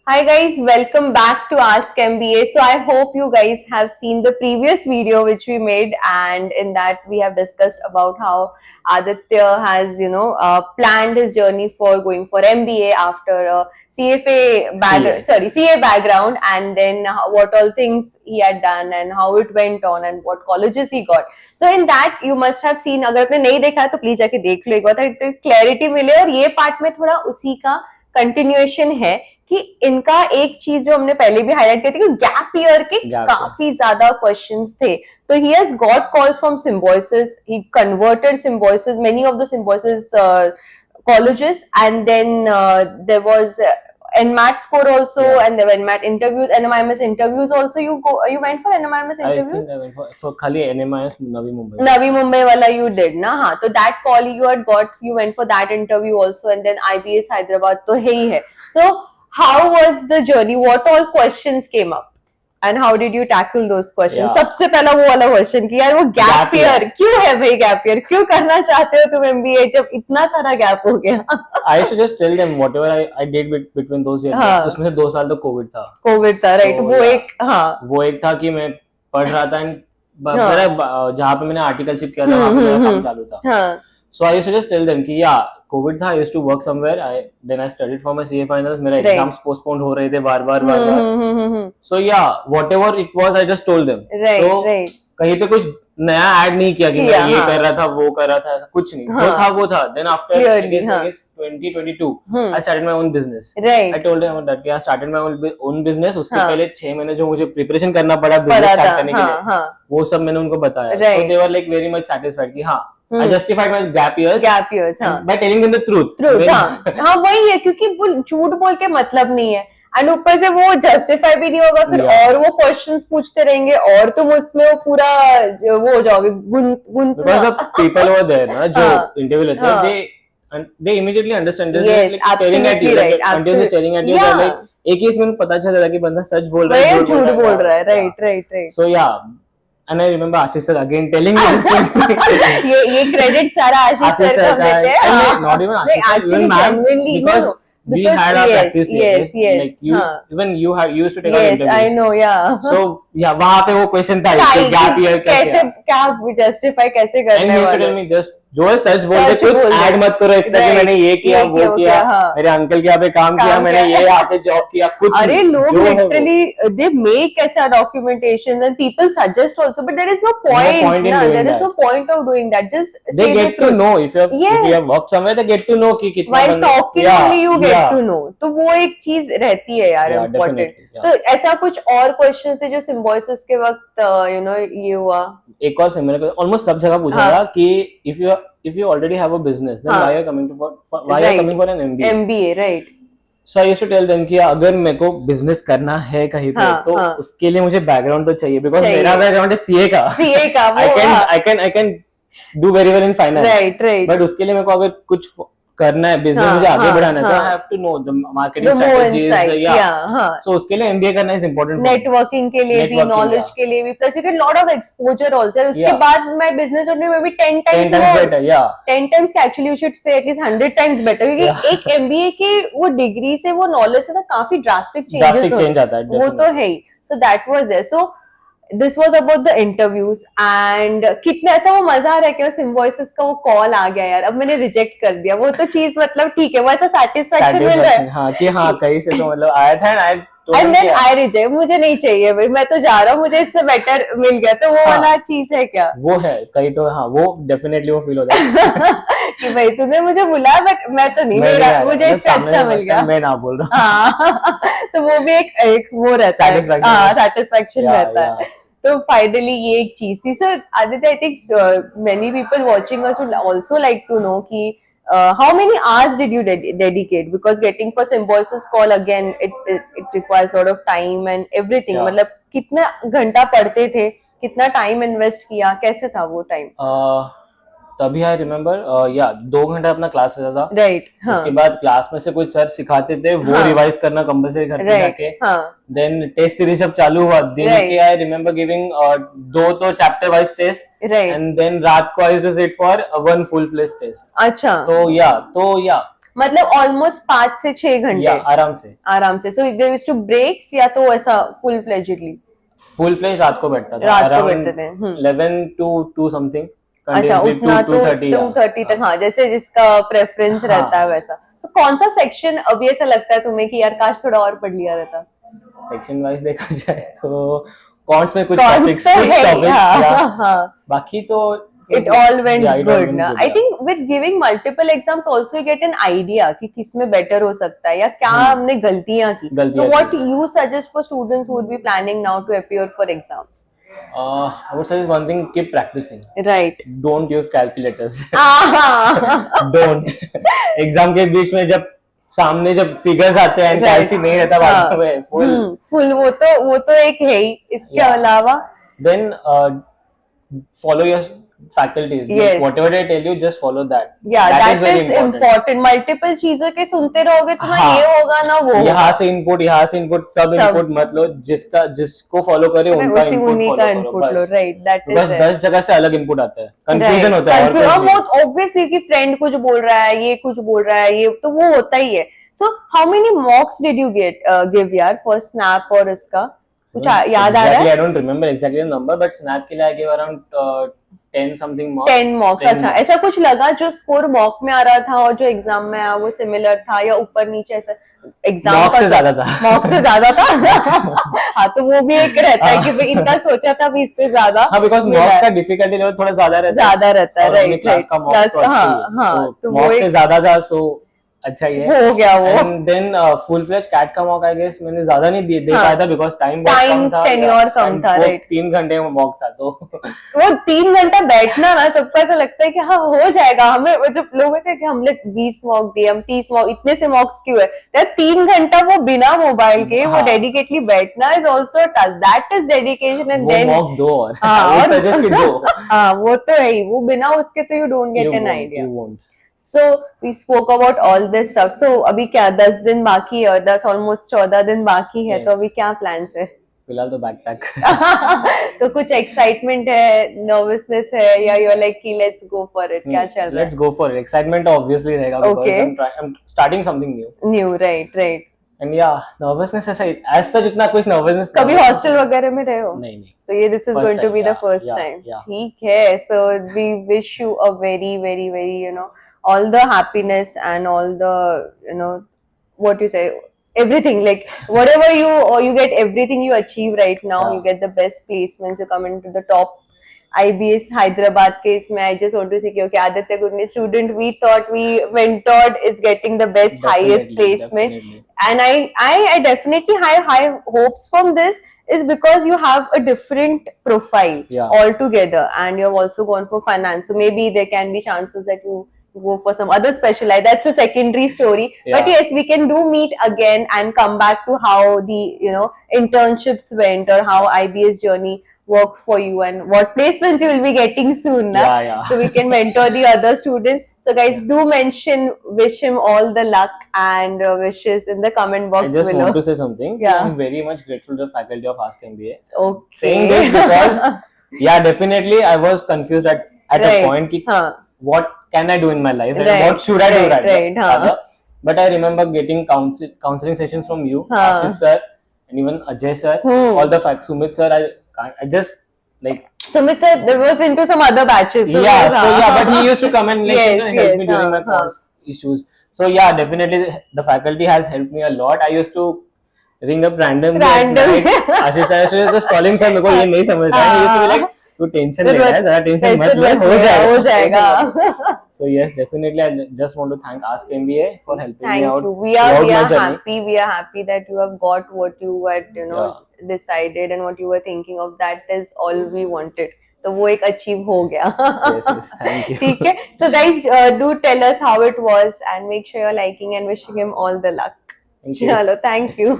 Hi guys, welcome back to Ask MBA. So I hope you guys have seen the previous video which we made, and in that we have discussed about how Aditya has, planned his journey for going for MBA after a CA background, and then what all things he had done and how it went on and what colleges he got. So in that you must have seen. अगर आपने नहीं देखा तो please जाके देख लो एक बार, ताकि clarity मिले। और ये पार्ट में थोड़ा उसी का कंटिन्यूएशन है कि इनका एक चीज जो हमने पहले भी हाईलाइट की थी कि गैप ईयर के काफी ज्यादा क्वेश्चंस थे। तो he has got calls from Symbiosis, he converted Symbiosis, many of the Symbiosis colleges, and then there was NMAT score also, and there were NMAT interviews, NMIMS interviews also. You went for NMIMS interviews? I think I went for खाली NMIMS Navi Mumbai वाला you did ना? हाँ, तो that call you had got, you went for that interview also, and then IBS Hyderabad तो है ही है। So how was the journey? What all questions came up? And how did you tackle those questions? सबसे पहला वो वाला question कि यार वो गैप ईयर क्यों है भाई? गैप ईयर क्यों करना चाहते हो तुम MBA जब इतना सारा गैप हो गया? I used to just tell them whatever I did between those years. उसमें से 2 साल तो कोविड था, राइट। वो एक था कि मैं पढ़ रहा था, जहाँ पे मैंने आर्टिकलशिप किया था वहाँ पे मेरा काम चालू था। So I used to just tell them कि कोविड था, I used to work somewhere, then I studied for my CA finals, मेरा exams postponed हो रहे थे बार-बार। So whatever it was, I just told them. So कहीं पे कुछ नया ऐड नहीं किया कि मैं ये कर रहा था, वो कर रहा था, कुछ नहीं, जो था वो था। Then after I guess 2022, I started my own business. I told them that I started my own business. उसके पहले 6 महीने जो मुझे प्रिपरेशन करना पड़ा बिजनेस स्टार्ट करने के लिए, वो सब मैंने उनको बताया। So they were like very much satisfied कि I justified my gap years by telling them the truth. हाँ वही है, क्योंकि वो झूठ बोल के मतलब नहीं है, एंड ऊपर से वो जस्टिफाई भी नहीं होगा फिर, और वो क्वेश्चंस पूछते रहेंगे और तुम उसमें वो पूरा वो हो जाओगे पीपल वर देयर ना जो इंटरव्यू लेते हैं, they immediately understand this. Yes, like staring at you, right, continuously staring at you, like एक ही इसमें पता चल जाता है कि बंदा सच बोल रहा है, झूठ बोल रहा है। Right. So and I remember Ashish sir again telling me this thing. ये क्रेडिट सारा आशीष सर को देते हैं। Not even Ashish sir, even ma'am, because we had our practice. Yes. Like even you used to take our interviews. Yes, I know, So वहाँ पे वो question था कि gap year कैसे क्या justify कैसे करने वाले? And he used to tell me just जो है सच बोल दे, कुछ ऐड मत करो एक्स्ट्रा कि मैंने ये किया वो किया, मेरे अंकल के यहाँ पे काम किया, मैंने ये यहाँ पे जॉब किया, कुछ। अरे लोग लिटरली they make ऐसा documentation and people suggest also, but there is no point. There is no point of doing that. Just they get to know if you have worked somewhere, they get to know कि कितना। While talking only you get to know. तो वो एक चीज रहती है यार important. तो ऐसा कुछ और क्वेश्चन थे जो सिम्बोसिस के वक्त ये हुआ? एक और सिमिलर ऑलमोस्ट सब जगह पूछा था कि if you already have a business, then why are you coming for an MBA? Right. So I used to tell them कि अगर मेरे को बिजनेस करना है कहीं पे, तो उसके लिए मुझे बैकग्राउंड तो चाहिए, बिकॉज मेरा बैकग्राउंड है CA का। I can do very well in finance. Right. But उसके लिए मेरे को अगर कुछ करना है, बिजनेस मुझे आगे बढ़ाना है, तो I have to know the marketing strategies. So उसके लिए MBA करना is important. नेटवर्किंग के लिए भी, नॉलेज के लिए भी, plus you get lot of exposure also. उसके बाद मैं बिजनेस करने में भी 10 times better. 10 times का actually you should say at least 100 times better, क्योंकि एक MBA के वो डिग्री से वो नॉलेज से ना काफी ड्रास्टिक चेंज आता है, वो तो है ही। So that was there. So this was about the interviews, and कितना ऐसा वो मजा आ रहा है कि सिम्बोसिस का वो कॉल आ गया यार, अब मैंने रिजेक्ट कर दिया, वो तो चीज मतलब ठीक है, वो ऐसा सेटिस्फेक्शन मिल रहा है कि कहीं से तो मतलब आया था and then I reject, मुझे नहीं चाहिए भाई, मैं तो जा रहा हूँ, मुझे इससे बेटर मिल गया, तो वो वाला चीज है क्या? वो है कहीं तो वो डेफिनेटली वो फील होता है कि भाई तूने मुझे बुलाया बट मैं तो नहीं मिल रहा, मुझे इससे अच्छा मिल गया, मैं ना बोल रहा। तो वो भी एक वो रहता है, सेटिस्फेक्शन रहता है। तो फाइनली ये एक चीज थी। So Aditya, I think many people watching us would also like to know कि how many hours did you dedicate, because getting for Symbiosis call again it requires a lot of time and everything. मतलब कितना घंटा पढ़ते थे, कितना time invest किया, कैसे था वो टाइम? तभी आई रिमेम्बर 2 घंटा अपना क्लास रहता था। राइट। उसके बाद क्लास में से कुछ सर सिखाते थे, वो रिवाइज करना कंपलसरी घर पे जाके। देन टेस्ट सीरीज जब चालू हुआ दिन के, आई रिमेम्बर गिविंग 2 तो chapter wise test, and then रात को I used to sit for 1 full fledge test. अच्छा। तो मतलब ऑलमोस्ट 5 से 6 या घंटे आराम से सो दे यूज्ड टू ब्रेक्स या तो ऐसा फुल फ्लेजेडली फुल फ्लेज रात को बैठता था, रात को around बैठते थे 11 to 2 समथिंग, अच्छा उतना तो 2:30 तक, हाँ जैसे जिसका प्रेफरेंस हाँ। रहता है वैसा। तो कौन सा सेक्शन अभी ऐसा लगता है तुम्हें कि यार काश थोड़ा और पढ़ लिया रहता? सेक्शन वाइज देखा जाए तो कॉन्ट्स में कुछ Cons टॉपिक्स तो है, हाँ, या हाँ। बाकी तो It all went Yeah, it all good went ना। good, I yeah. think with giving multiple exams also you get an idea कि किस में better हो सकता है या क्या हमने गलतियां की। गलतियां तो what की। you suggest for students who would be planning now to appear for exams? I would suggest one thing: keep practicing. Right. Don't use calculators. हाँ। Don't. एग्जाम के बीच में जब सामने जब फिगर्स आते हैं, Right. कैलसी नहीं रहता बाद में फुल वो तो एक है ही। इसके Yeah. अलावा then follow your faculties. Yes. Whatever they tell you, just follow that. that very is important. Multiple चीजों के सुनते रहोगे तो ना हाँ। ये होगा ना वो यहाँ से इनपुट सब इनपुट मत लो, जिसको फॉलो करे उनका इनपुट उन्हीं फॉलो का करो इनपुट लो। बस। राइट, दैट इज बस 10 जगह से अलग इनपुट आता है, कंफ्यूजन होता है और कुछ नहीं। बहुत ऑब्वियसली कि फ्रेंड कुछ बोल रहा है, ये कुछ बोल रहा है, ये तो वो होता ही है। So how many मॉक्स did you give यार फॉर स्नैप और इसका कुछ याद आ रहा है? I don't remember exactly the number, but Snap के लिए I gave around 10 something mocks. 10 मॉक्स। अच्छा, ऐसा कुछ लगा जो स्कोर मॉक में आ रहा था और जो एग्जाम में आया वो सिमिलर था या ऊपर नीचे ऐसा? एग्जाम मॉक से ज्यादा था। मॉक से ज्यादा था। हाँ, तो वो भी एक रहता है कि भाई इतना सोचा था भी इससे ज्यादा। हाँ, बिकॉज मॉक्स का डिफिकल्टी लेवल थोड़ा ज्यादा रहता है। राइट, क्लास का मॉक्स हाँ, तो मॉक्स से ज्यादा था, सो अच्छा ही है। हो गया वो। And then full fledge CAT का मॉक आई गेस मैंने ज्यादा नहीं दे पाया था बिकॉज टाइम कम था, टेन्योर कम था। राइट, 3 घंटे में मॉक था, तो वो 3 घंटा बैठना ना सबको ऐसा लगता है कि हाँ हो जाएगा। हमें जब लोग कहते हैं कि हमने 20 मॉक दिए, हम 30 मॉक, इतने से मॉक्स क्यों है? यार 3 घंटा वो बिना मोबाइल के वो डेडिकेटली बैठना is also tough. That is dedication. And then mock दो और सजेस्ट कि दो। हाँ, वो तो है ही। वो बिना उसके तो you don't get an idea. So we spoke about all this stuff. So अभी क्या 10 दिन बाकी है, 10 ऑलमोस्ट 14 दिन बाकी है। तो अभी क्या प्लान्स है? फिलहाल तो बैकपैक। तो कुछ एक्साइटमेंट है, नर्वसनेस है या यू आर लाइक कि लेट्स गो फॉर इट? क्या चल रहा है? Let's go for it. Excitement obviously रहेगा because I'm starting something new. Right. And या नर्वसनेस ऐसा जितना कुछ नर्वसनेस। कभी हॉस्टल वगैरह में रहे हो? नहीं। तो ये this is going to be the first time. ठीक है। So we wish you a very very very all the happiness and all the what you say, everything, like whatever you get everything you achieve right now. You get the best placements, you come into the top IBS Hyderabad case mein. I just want to say okay, Aditya Gurni student we thought we mentored is getting the best highest placement. And I definitely high hopes from this is because you have a different profile altogether and you have also gone for finance, so maybe there can be chances that you go for some other specialized. That's a secondary story. But yes, we can do meet again and come back to how the internships went or how IBS journey worked for you and what placements you will be getting soon. So we can mentor the other students. So guys, do wish him all the luck and wishes in the comment box below. I just want to say something. I'm very much grateful to the faculty of Ask MBA. Okay. Saying this because definitely I was confused at a point ki what can I do in my life and what should I do right now? But I remember getting counseling sessions from you, Ashish sir, and even Ajay sir, all the facts. Sumit sir, I just like Sumit sir was into some other batches. But he used to come and help me during my cons issues. So definitely the faculty has helped me a lot. I used to ring up randomly. Ashish sir, I used to just call him, sir, मेरे को ये नहीं समझ रहा है. He used to be like, तू tension ले रहा है, ज़्यादा टेंशन मत ले, हो जाएगा. So yes, definitely I just want to thank Ask MBA for helping me out. We are happy that you have got what you had decided and what you were thinking of. That is all we wanted. तो वो एक achieve हो गया. Yes, thank you. ठीक है. So guys, do tell us how it was and make sure you're liking and wishing him all the luck. Thank you. चलो, thank you.